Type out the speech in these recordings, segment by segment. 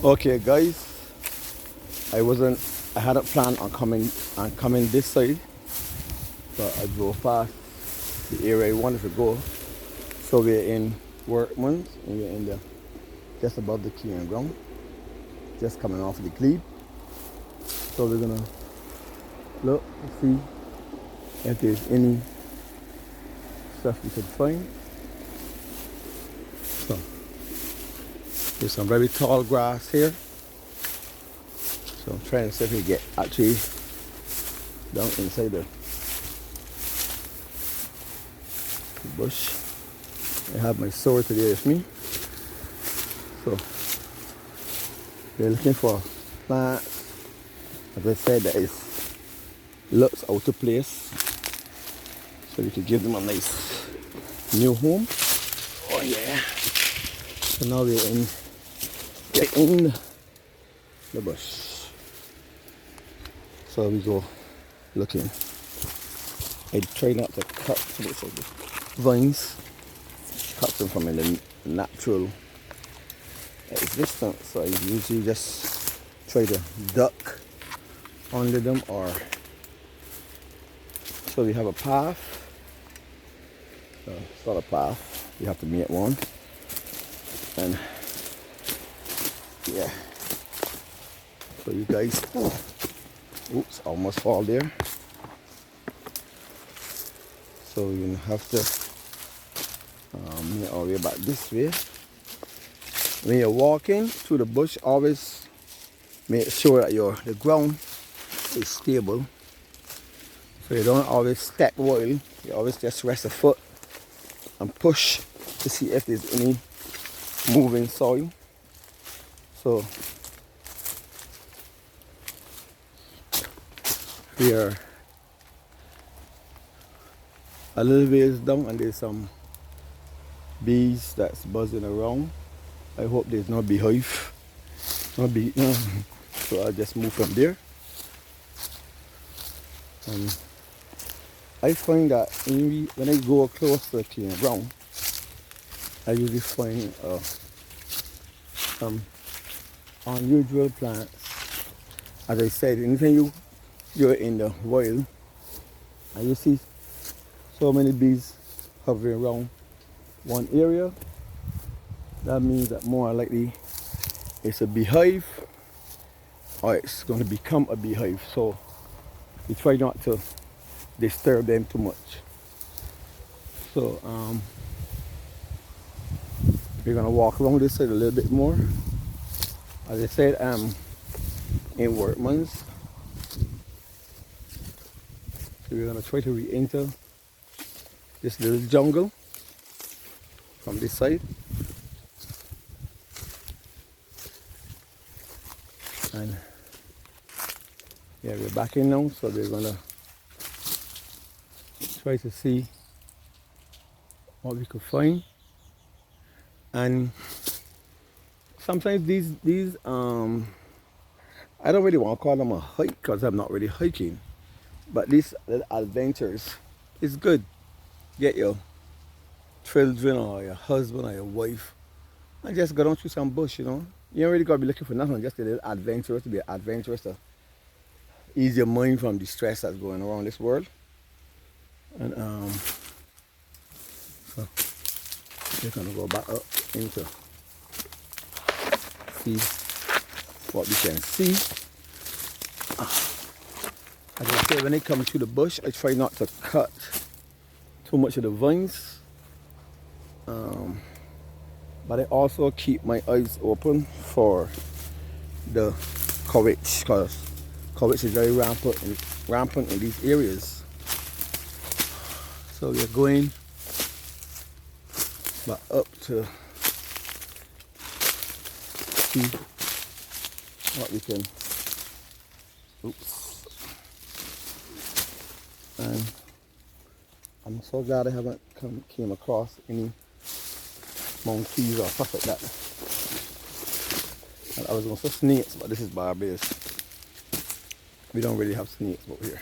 Okay, guys, I hadn't planned on coming this side, but I drove past the area I wanted to go. So we're in Workman, and we're in the just above the key and ground, just coming off the glebe. So we're gonna look and see if there's any stuff we could find. So there's some very tall grass here. So I'm trying to see if we get actually down inside the bush. I have my sword today with me. So we're looking for plants, as I said, that looks out of place. So we could give them a nice new home. Oh yeah. So now we're in the bush. So we go looking. I try not to cut some of the vines, cut them from the natural existence. So I usually just try to duck under them, or so we have a path. It's not a path, you have to make one. And yeah, so you guys, oops, almost fall there. So we're gonna have to make our way back this way. When you're walking through the bush, always make sure that the ground is stable. So you don't always step while, you always just rest a foot and push to see if there's any moving soil. So we are a little ways down, and there's some bees that's buzzing around. I hope there's no beehive. No bee. No. So I'll just move from there. I find that when I go close to the clean ground, I usually find some unusual plants. As I said, anytime you're in the wild and you see so many bees hovering around one area, that means that more likely it's a beehive, or it's going to become a beehive. So we try not to disturb them too much. So we're gonna walk along this side a little bit more. As I said, in Workman's. So we're gonna try to re-enter this little jungle from this side. And yeah, we're back in now, so we're gonna try to see what we could find. And sometimes these I don't really want to call them a hike because I'm not really hiking, but these little adventures is good. Get your children or your husband or your wife and just go down through some bush, you know. You don't really gotta be looking for nothing, just a little adventurous, to be adventurous, to ease your mind from the stress that's going around this world. And so we're gonna go back up into see what we can see. As I say, when I come to the bush, I try not to cut too much of the vines. But I also keep my eyes open for the courage, because courage is very rampant in these areas. So we're going back up to see what we can. Oops. And I'm so glad I haven't came across any monkeys or stuff like that. And I was going to say snakes, but this is Barbados. We don't really have snakes over here.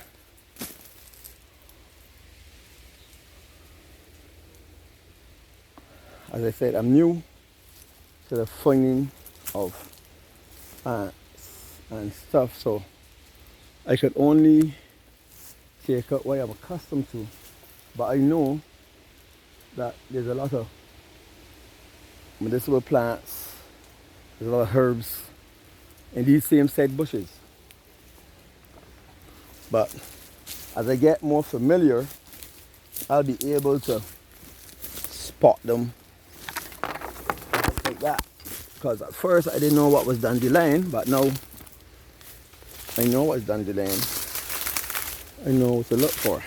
As I said, I'm new to the finding of and stuff, so I could only take out what I'm accustomed to. But I know that there's a lot of medicinal plants, there's a lot of herbs in these same said bushes. But as I get more familiar, I'll be able to spot them like that. Because at first I didn't know what was dandelion, but now I know what's dandelion. I know what to look for.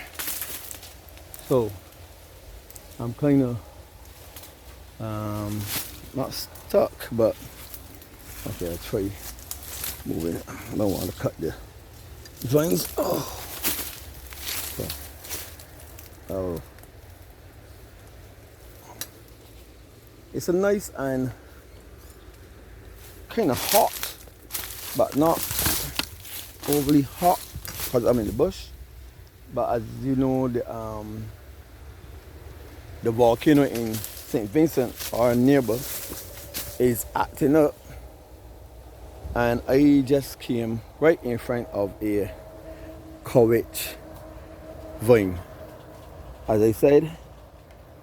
So I'm kind of not stuck, but okay, I'll try moving it. I don't want to cut the vines. So, oh, it's a nice and kind of hot, but not overly hot because I'm in the bush. But as you know, the volcano in St. Vincent, our neighbor, is acting up, and I just came right in front of a courage vine. As I said,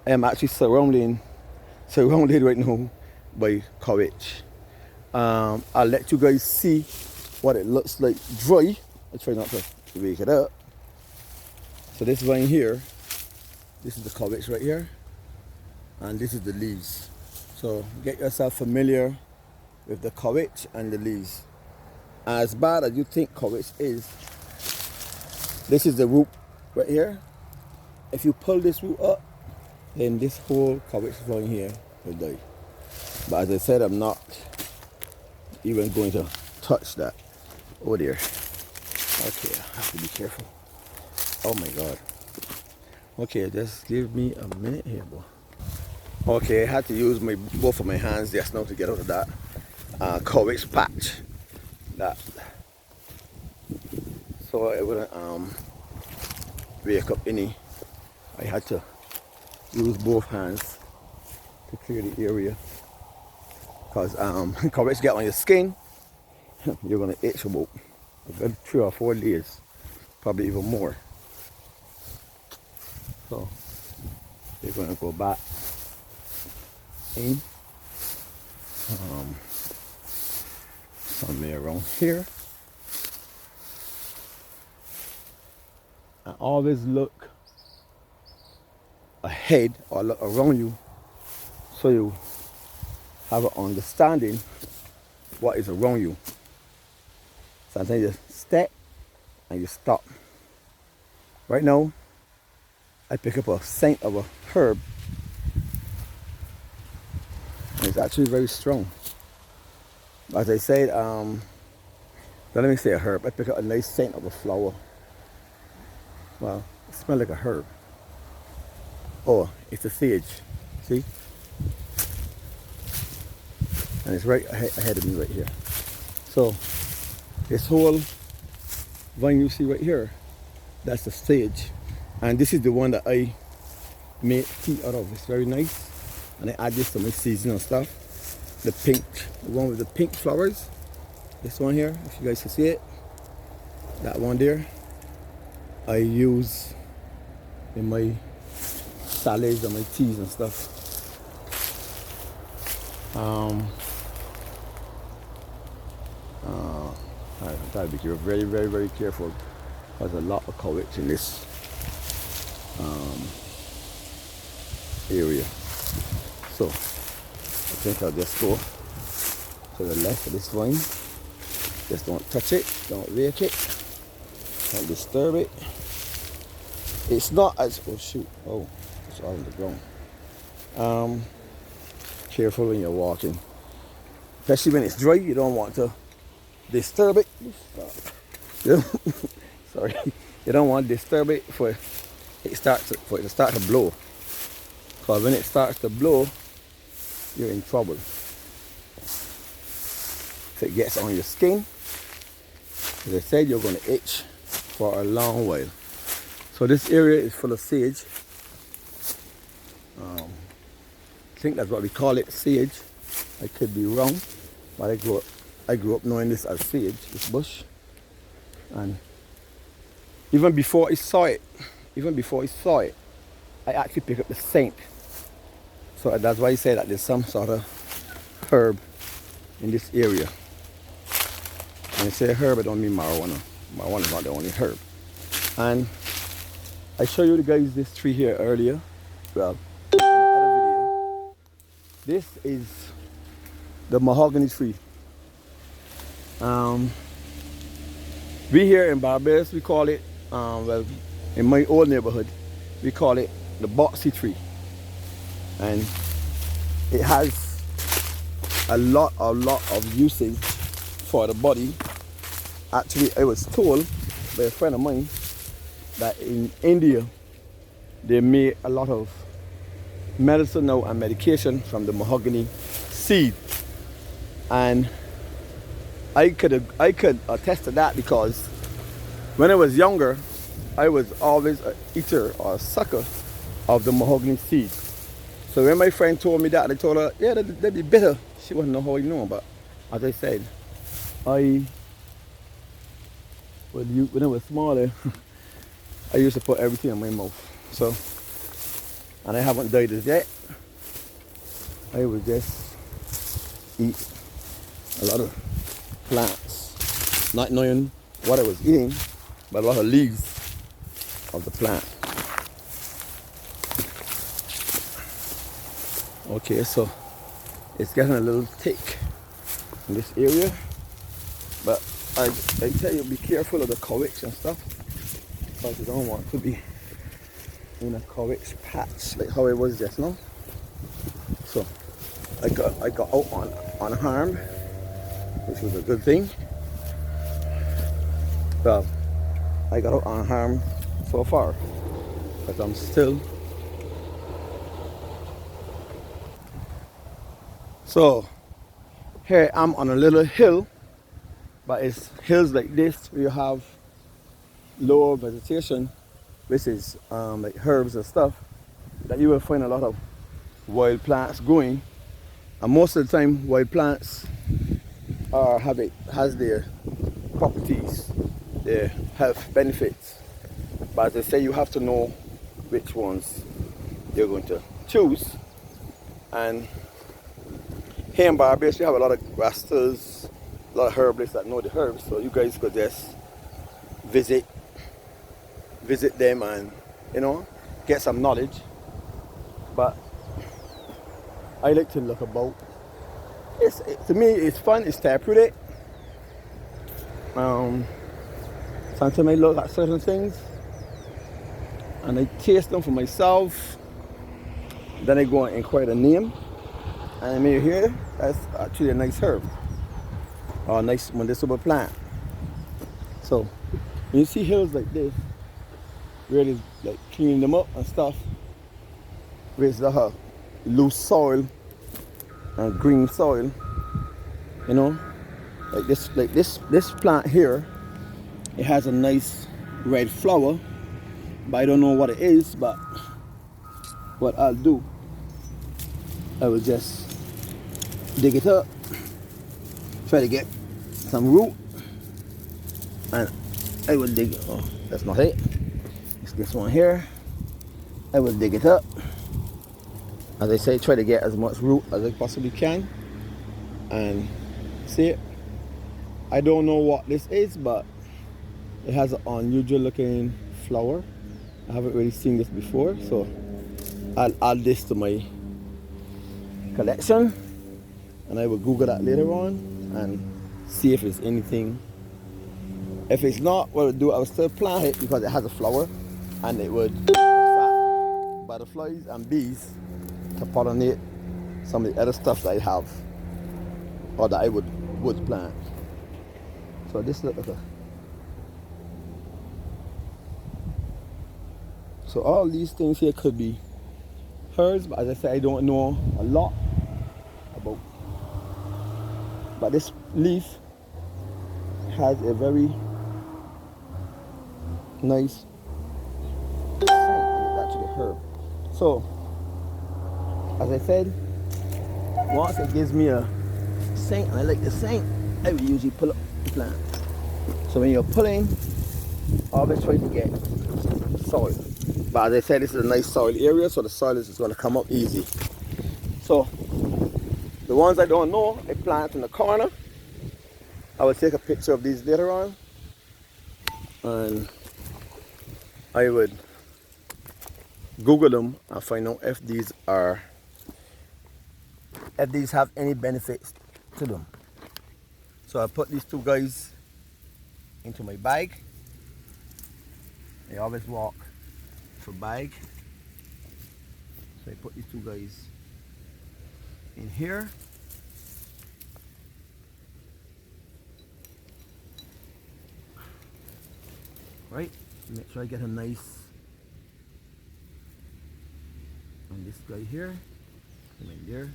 I am actually surrounded right now by courage. I'll let you guys see what it looks like dry. I try not to wake it up. So this vine here, this is the courage right here, and this is the leaves. So get yourself familiar with the courage and the leaves. As bad as you think courage is, this is the root right here. If you pull this root up, then this whole courage vine here will die. But as I said, I'm not even going to touch that. Oh dear. Okay, I have to be careful. Oh my God. Okay, just give me a minute here, boy. Okay, I had to use both of my hands just now to get out of that courage patch. So I wouldn't wake up any. I had to use both hands to clear the area. Because courage get on your skin, you're gonna itch about a good 3 or 4 days, probably even more. So you're gonna go back in somewhere around here, and always look ahead or look around you so you have an understanding what is around you. Sometimes you step and you stop. Right now, I pick up a scent of a herb, and it's actually very strong. As I said, let me say a herb. I pick up a nice scent of a flower. Well, it smells like a herb. Oh, it's a sage. See? And it's right ahead of me right here. So this whole vine you see right here, that's the sage. And this is the one that I make tea out of. It's very nice. And I add this to my seasonal stuff. The pink, the one with the pink flowers. This one here, if you guys can see it. That one there, I use in my salads and my teas and stuff. I gotta be careful, very, very, very careful. There's a lot of courage in this area. So I think I'll just go to the left of this vine. Just don't touch it, don't rake it, don't disturb it. It's not as, oh shoot, oh, it's all on the ground. Careful when you're walking, especially when it's dry. You don't want to disturb it. Sorry, you don't want to disturb it for it to start to blow. Because when it starts to blow, you're in trouble. If it gets on your skin, as I said, you're going to itch for a long while. So this area is full of sage. I think that's what we call it, sage. I could be wrong, but I I grew up knowing this as sage, this bush. And even before I saw it, I actually picked up the scent. So that's why I say that there's some sort of herb in this area. When I say herb, I don't mean marijuana. Marijuana is not the only herb. And I showed you the guys this tree here earlier. Well, in the other video. This is the mahogany tree. We here in Barbados, we call it, well, in my old neighborhood, we call it the boxy tree. And it has a lot of usage for the body. Actually, I was told by a friend of mine that in India, they make a lot of medicine now and medication from the mahogany seed. And I could attest to that because when I was younger, I was always an eater or a sucker of the mahogany seed. So when my friend told me that, I told her, yeah, that'd be better. She wouldn't know how I know, but as I said, when I was smaller, I used to put everything in my mouth. So, and I haven't died as yet. I would just eat a lot of plants, not knowing what I was eating, but a lot of leaves of the plant. Okay, so it's getting a little thick in this area, but I tell you, be careful of the cowics and stuff, because you don't want to be in a cowics patch like how it was just now. So I got out unharmed, which was a good thing. Well, I got out unharmed so far, but I'm still. So here I'm on a little hill, but it's hills like this where you have lower vegetation, which is like herbs and stuff, that you will find a lot of wild plants growing. And most of the time, wild plants has their properties, their health benefits. But as I say, you have to know which ones you're going to choose. And here in Barbados, we have a lot of grasters, a lot of herbalists that know the herbs, so you guys could just visit them and, you know, get some knowledge. But I like to look about. To me, it's fun, it's therapeutic. Sometimes I look at certain things and I taste them for myself. Then I go and inquire the name. And I may hear that's actually a nice herb or a nice medicinal plant. So when you see hills like this, where it's like cleaning them up and stuff, where it's like loose soil and green soil, you know, like this plant here, it has a nice red flower, but I don't know what it is. But what I'll do, I will just dig it up, try to get some root, and I will dig. Oh, that's not it. It's this one here. I will dig it up. As I say, try to get as much root as I possibly can. And see it? I don't know what this is, but it has an unusual looking flower. I haven't really seen this before, so I'll add this to my collection, and I will Google that later on and see if it's anything. If it's not, what I'll do, I'll still plant it because it has a flower, and it would attract butterflies and bees to pollinate some of the other stuff that I have or that I would plant. So this looks like so all these things here could be herbs, but as I say, I don't know a lot about. But this leaf has a very nice scent. It's actually a herb. So as I said, once it gives me a scent, and I like the scent, I will usually pull up the plant. So when you're pulling, always try to get soil. But as I said, this is a nice soil area, so the soil is going to come up easy. So the ones I don't know, I plant in the corner. I will take a picture of these later on, and I would Google them and find out if these have any benefits to them. So I put these two guys into my bag. I always walk for bag. So I put these two guys in here. Right, make sure I get a nice, and this guy here, come in there.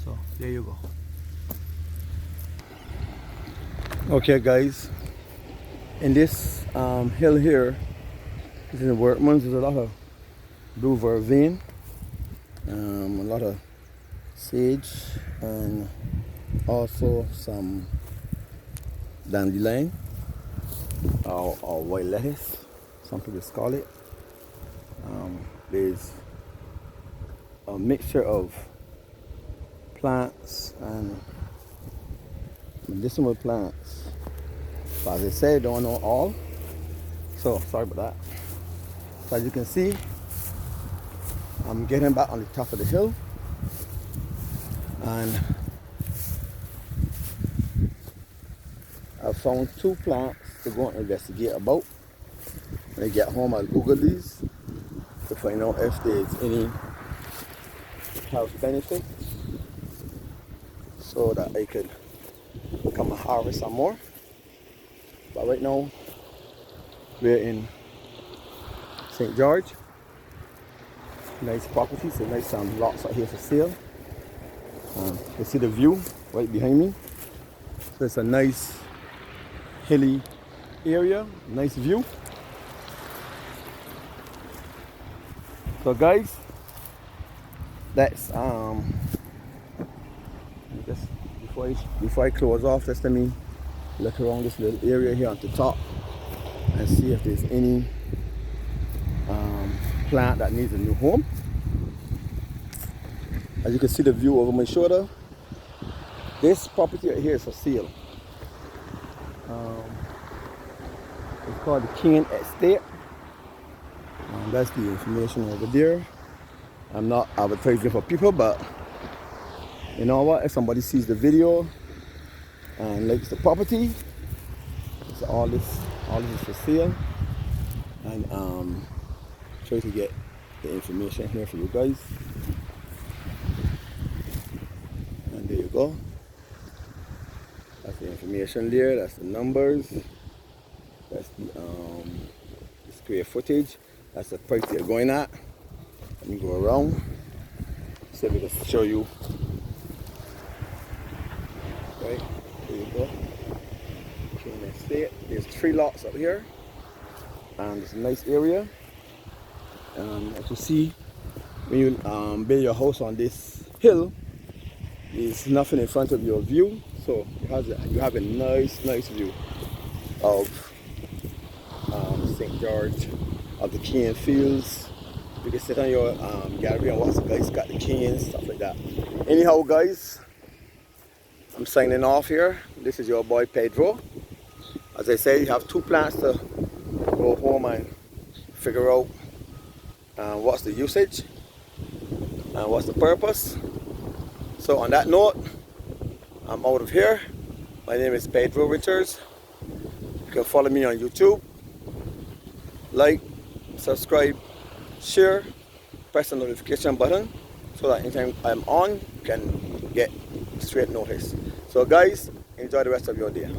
So there you go. Okay guys, in this hill here, this is in Workman, there's a lot of blue vervain, a lot of sage, and also some dandelion or white lettuce, some people call it. There's a mixture of plants and medicinal plants, but as I say, I don't know all, so sorry about that. So as you can see, I'm getting back on the top of the hill, and I found two plants to go and investigate about. When I get home, I'll Google these to find out if there's any health benefits, so that I could come and harvest some more. But right now, we're in St. George. Nice property, so nice lots out here for sale. You see the view right behind me. So it's a nice hilly area, nice view. So guys, that's just before I close off, just let me look around this little area here at the top and see if there's any plant that needs a new home. As you can see the view over my shoulder, this property right here is for sale. It's called the King Estate. That's the information over there. I'm not advertising for people, but you know what, if somebody sees the video and likes the property, so all this is for sale, and try to get the information here for you guys. And there you go, that's the information there, that's the numbers, that's the square footage, that's the price they're going at. Let me go around so we can show you. Right, there you go. King Estate. There's 3 lots up here, and it's a nice area. As you see, when you build your house on this hill, there's nothing in front of your view, so you have a nice view of St. George, of the cane fields. You can sit on your gallery and watch the guys got the canes, stuff like that. Anyhow guys, I'm signing off here. This is your boy Pedro. As I said, you have 2 plants to go home and figure out what's the usage and what's the purpose. So on that note, I'm out of here. My name is Pedro Richards. You can follow me on YouTube. Like, subscribe, share, press the notification button so that anytime I'm on, you can get straight notice. So guys, enjoy the rest of your day.